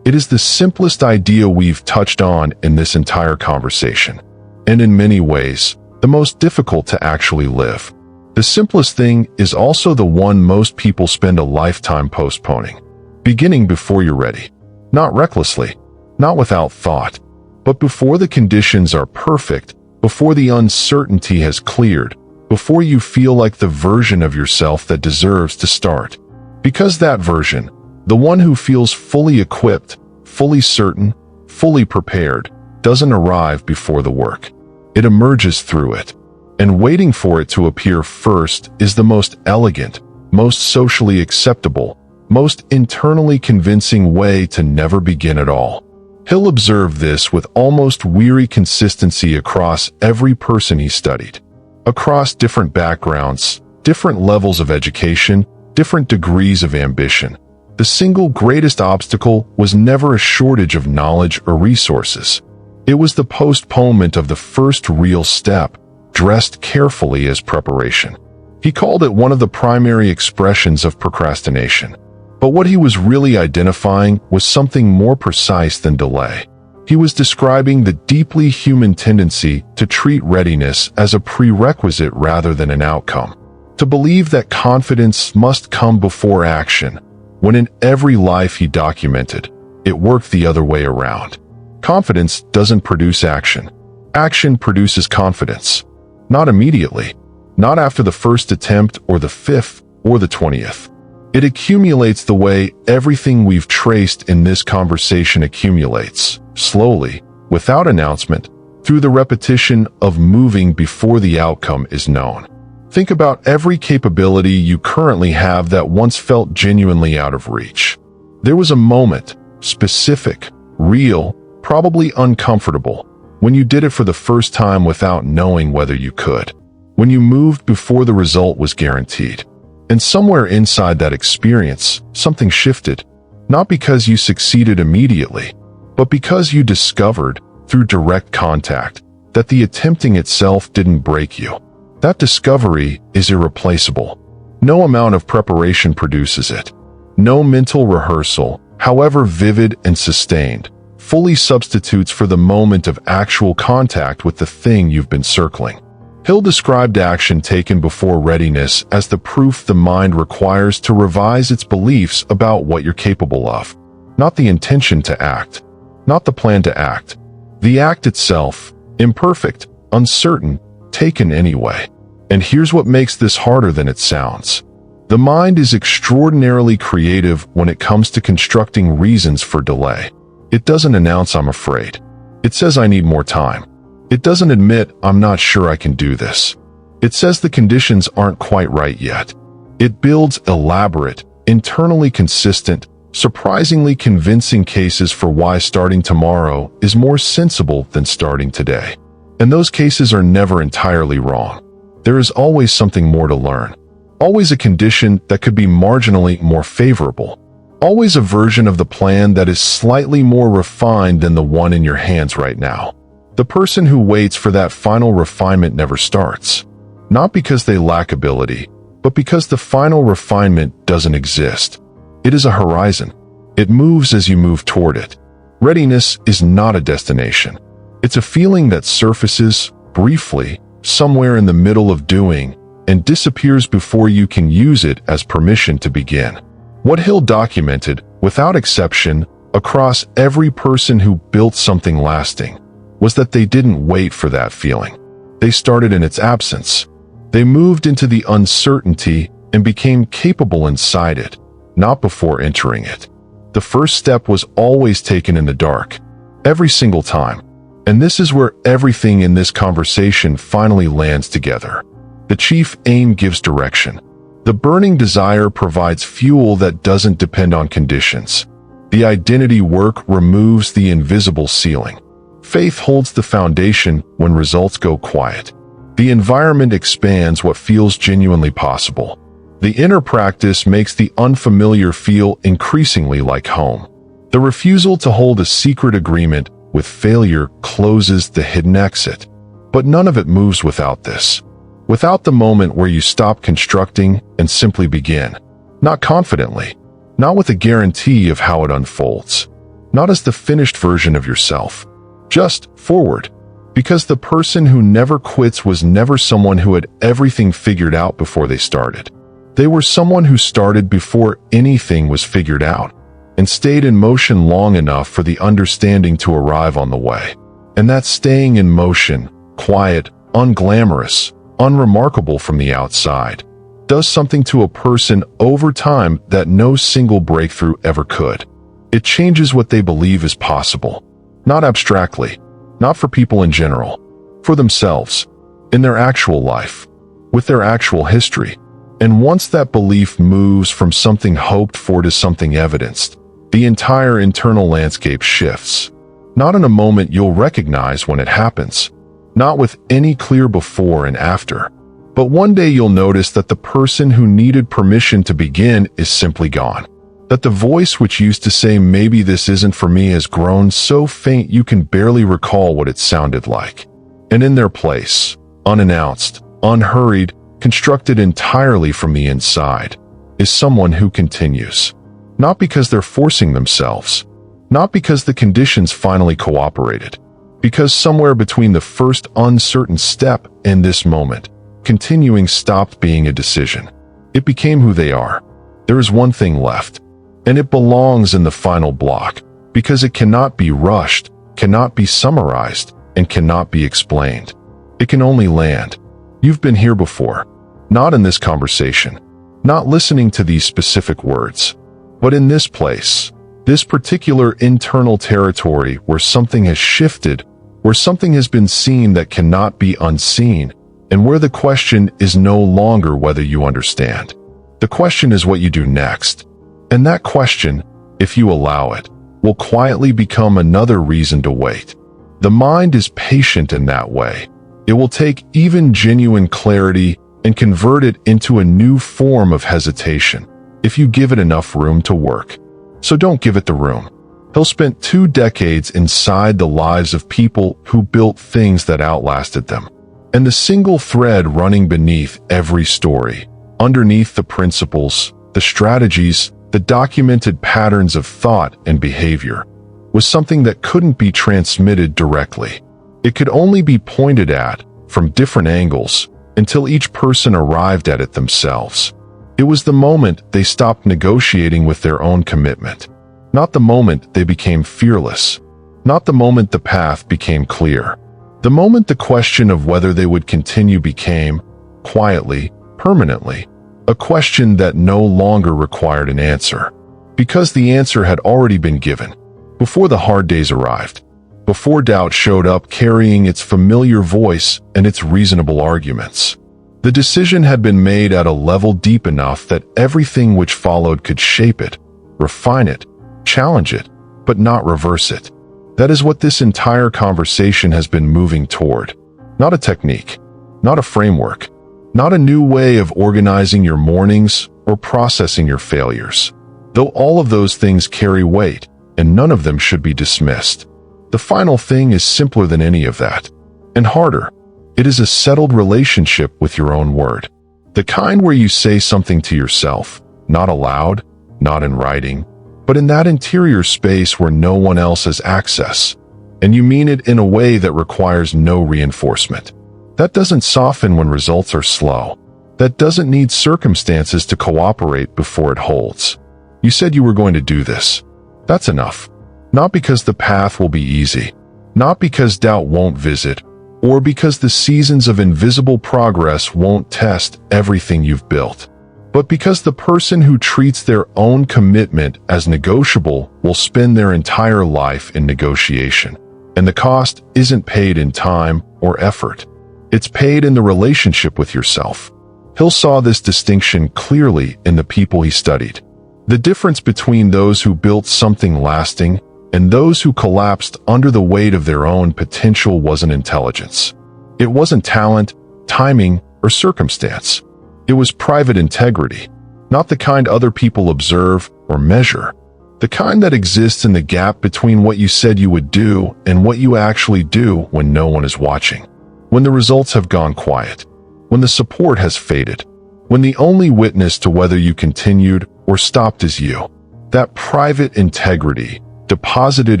It is the simplest idea we've touched on in this entire conversation, and in many ways, the most difficult to actually live. The simplest thing is also the one most people spend a lifetime postponing. Beginning before you're ready. Not recklessly, not without thought, but before the conditions are perfect, before the uncertainty has cleared, before you feel like the version of yourself that deserves to start. Because that version, the one who feels fully equipped, fully certain, fully prepared, doesn't arrive before the work. It emerges through it. And waiting for it to appear first is the most elegant, most socially acceptable, most internally convincing way to never begin at all. Hill observed this with almost weary consistency across every person he studied. Across different backgrounds, different levels of education, different degrees of ambition. The single greatest obstacle was never a shortage of knowledge or resources. It was the postponement of the first real step, dressed carefully as preparation. He called it one of the primary expressions of procrastination. But what he was really identifying was something more precise than delay. He was describing the deeply human tendency to treat readiness as a prerequisite rather than an outcome. To believe that confidence must come before action, when in every life he documented, it worked the other way around. Confidence doesn't produce action. Action produces confidence. Not immediately. Not after the first attempt or the 5th or the 20th. It accumulates the way everything we've traced in this conversation accumulates, slowly, without announcement, through the repetition of moving before the outcome is known. Think about every capability you currently have that once felt genuinely out of reach. There was a moment, specific, real, probably uncomfortable, when you did it for the first time without knowing whether you could. When you moved before the result was guaranteed. And somewhere inside that experience, something shifted. Not because you succeeded immediately, but because you discovered, through direct contact, that the attempting itself didn't break you. That discovery is irreplaceable. No amount of preparation produces it. No mental rehearsal, however vivid and sustained, fully substitutes for the moment of actual contact with the thing you've been circling. Hill described action taken before readiness as the proof the mind requires to revise its beliefs about what you're capable of. Not the intention to act. Not the plan to act. The act itself, imperfect, uncertain, taken anyway. And here's what makes this harder than it sounds. The mind is extraordinarily creative when it comes to constructing reasons for delay. It doesn't announce "I'm afraid." It says "I need more time." It doesn't admit "I'm not sure I can do this." It says the conditions aren't quite right yet. It builds elaborate, internally consistent, surprisingly convincing cases for why starting tomorrow is more sensible than starting today. And those cases are never entirely wrong. There is always something more to learn. Always a condition that could be marginally more favorable. Always a version of the plan that is slightly more refined than the one in your hands right now. The person who waits for that final refinement never starts. Not because they lack ability, but because the final refinement doesn't exist. It is a horizon. It moves as you move toward it. Readiness is not a destination. It's a feeling that surfaces, briefly, somewhere in the middle of doing, and disappears before you can use it as permission to begin. What Hill documented, without exception, across every person who built something lasting, was that they didn't wait for that feeling. They started in its absence. They moved into the uncertainty and became capable inside it, not before entering it. The first step was always taken in the dark, every single time. And this is where everything in this conversation finally lands together. The chief aim gives direction. The burning desire provides fuel that doesn't depend on conditions. The identity work removes the invisible ceiling. Faith holds the foundation when results go quiet. The environment expands what feels genuinely possible. The inner practice makes the unfamiliar feel increasingly like home. The refusal to hold a secret agreement with failure closes the hidden exit. But none of it moves without this. Without the moment where you stop constructing and simply begin. Not confidently. Not with a guarantee of how it unfolds. Not as the finished version of yourself. Just forward. Because the person who never quits was never someone who had everything figured out before they started. They were someone who started before anything was figured out, and stayed in motion long enough for the understanding to arrive on the way. And that staying in motion, quiet, unglamorous, unremarkable from the outside, does something to a person over time that no single breakthrough ever could. It changes what they believe is possible. Not abstractly, not for people in general, for themselves, in their actual life, with their actual history. And once that belief moves from something hoped for to something evidenced, the entire internal landscape shifts. Not in a moment you'll recognize when it happens, not with any clear before and after, but one day you'll notice that the person who needed permission to begin is simply gone. That the voice which used to say maybe this isn't for me has grown so faint you can barely recall what it sounded like. And in their place, unannounced, unhurried, constructed entirely from the inside, is someone who continues. Not because they're forcing themselves, not because the conditions finally cooperated, because somewhere between the first uncertain step and this moment, continuing stopped being a decision. It became who they are. There is one thing left. And it belongs in the final block, because it cannot be rushed, cannot be summarized, and cannot be explained. It can only land. You've been here before. Not in this conversation. Not listening to these specific words. But in this place. This particular internal territory where something has shifted, where something has been seen that cannot be unseen, and where the question is no longer whether you understand. The question is what you do next. And that question, if you allow it, will quietly become another reason to wait. The mind is patient in that way. It will take even genuine clarity and convert it into a new form of hesitation, if you give it enough room to work. So don't give it the room. Hill spent 2 decades inside the lives of people who built things that outlasted them. And the single thread running beneath every story, underneath the principles, the strategies, the documented patterns of thought and behavior, was something that couldn't be transmitted directly. It could only be pointed at from different angles until each person arrived at it themselves. It was the moment they stopped negotiating with their own commitment. Not the moment they became fearless. Not the moment the path became clear. The moment the question of whether they would continue became, quietly, permanently, a question that no longer required an answer. Because the answer had already been given. Before the hard days arrived. Before doubt showed up carrying its familiar voice and its reasonable arguments. The decision had been made at a level deep enough that everything which followed could shape it, refine it, challenge it, but not reverse it. That is what this entire conversation has been moving toward. Not a technique, not a framework, not a new way of organizing your mornings or processing your failures. Though all of those things carry weight, and none of them should be dismissed. The final thing is simpler than any of that, and harder. It is a settled relationship with your own word. The kind where you say something to yourself, not aloud, not in writing, but in that interior space where no one else has access. And you mean it in a way that requires no reinforcement. That doesn't soften when results are slow. That doesn't need circumstances to cooperate before it holds. You said you were going to do this. That's enough. Not because the path will be easy. Not because doubt won't visit, or because the seasons of invisible progress won't test everything you've built, but because the person who treats their own commitment as negotiable will spend their entire life in negotiation. And the cost isn't paid in time or effort. It's paid in the relationship with yourself. Hill saw this distinction clearly in the people he studied. The difference between those who built something lasting and those who collapsed under the weight of their own potential wasn't intelligence. It wasn't talent, timing, or circumstance. It was private integrity, not the kind other people observe or measure. The kind that exists in the gap between what you said you would do and what you actually do when no one is watching. When the results have gone quiet. When the support has faded. When the only witness to whether you continued or stopped is you. That private integrity, deposited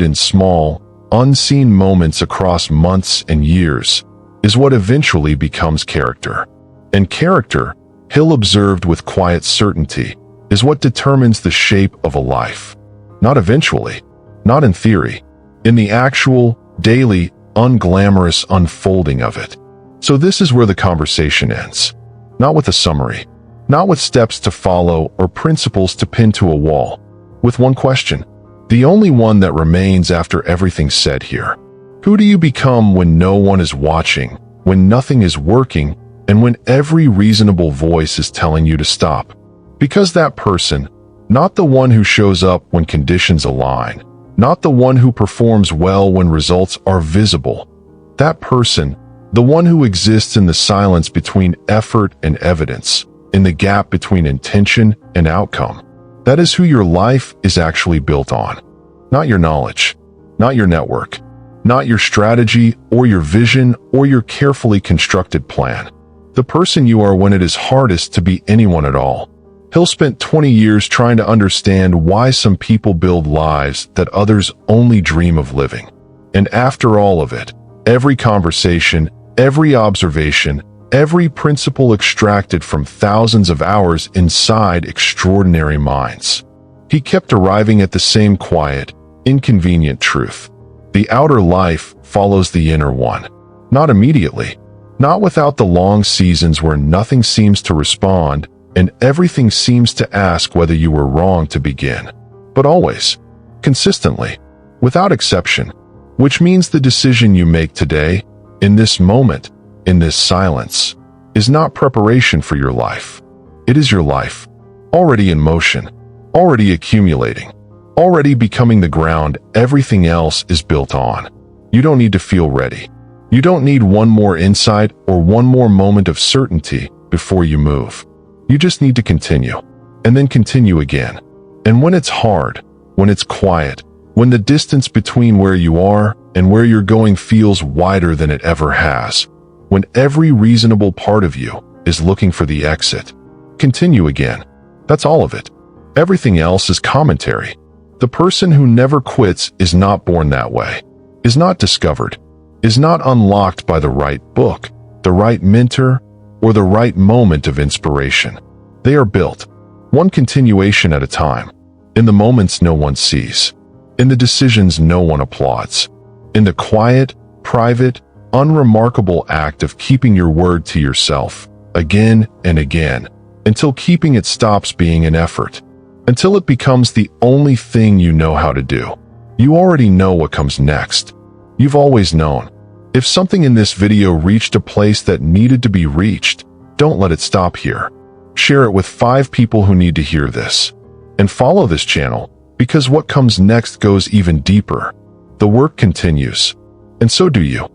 in small, unseen moments across months and years, is what eventually becomes character. And character, Hill observed with quiet certainty, is what determines the shape of a life. Not eventually, not in theory, in the actual, daily, unglamorous unfolding of it. So this is where the conversation ends. Not with a summary, not with steps to follow or principles to pin to a wall. With one question. The only one that remains after everything's said here. Who do you become when no one is watching, when nothing is working, and when every reasonable voice is telling you to stop? Because that person, not the one who shows up when conditions align, not the one who performs well when results are visible, that person, the one who exists in the silence between effort and evidence, in the gap between intention and outcome. That is who your life is actually built on. Not your knowledge, not your network, not your strategy or your vision or your carefully constructed plan. The person you are when it is hardest to be anyone at all. Hill spent 20 years trying to understand why some people build lives that others only dream of living. And after all of it, every conversation, every observation, every principle extracted from thousands of hours inside extraordinary minds. He kept arriving at the same quiet, inconvenient truth. The outer life follows the inner one. Not immediately. Not without the long seasons where nothing seems to respond and everything seems to ask whether you were wrong to begin. But always. Consistently. Without exception. Which means the decision you make today, in this moment, in this silence, is not preparation for your life. It is your life. Already in motion. Already accumulating. Already becoming the ground everything else is built on. You don't need to feel ready. You don't need one more insight or one more moment of certainty before you move. You just need to continue. And then continue again. And when it's hard, when it's quiet, when the distance between where you are and where you're going feels wider than it ever has, when every reasonable part of you is looking for the exit, continue again. That's all of it. Everything else is commentary. The person who never quits is not born that way, is not discovered, is not unlocked by the right book, the right mentor, or the right moment of inspiration. They are built, one continuation at a time, in the moments no one sees, in the decisions no one applauds, in the quiet, private, unremarkable act of keeping your word to yourself, again and again, until keeping it stops being an effort. Until it becomes the only thing you know how to do. You already know what comes next. You've always known. If something in this video reached a place that needed to be reached, don't let it stop here. Share it with 5 people who need to hear this. And follow this channel, because what comes next goes even deeper. The work continues. And so do you.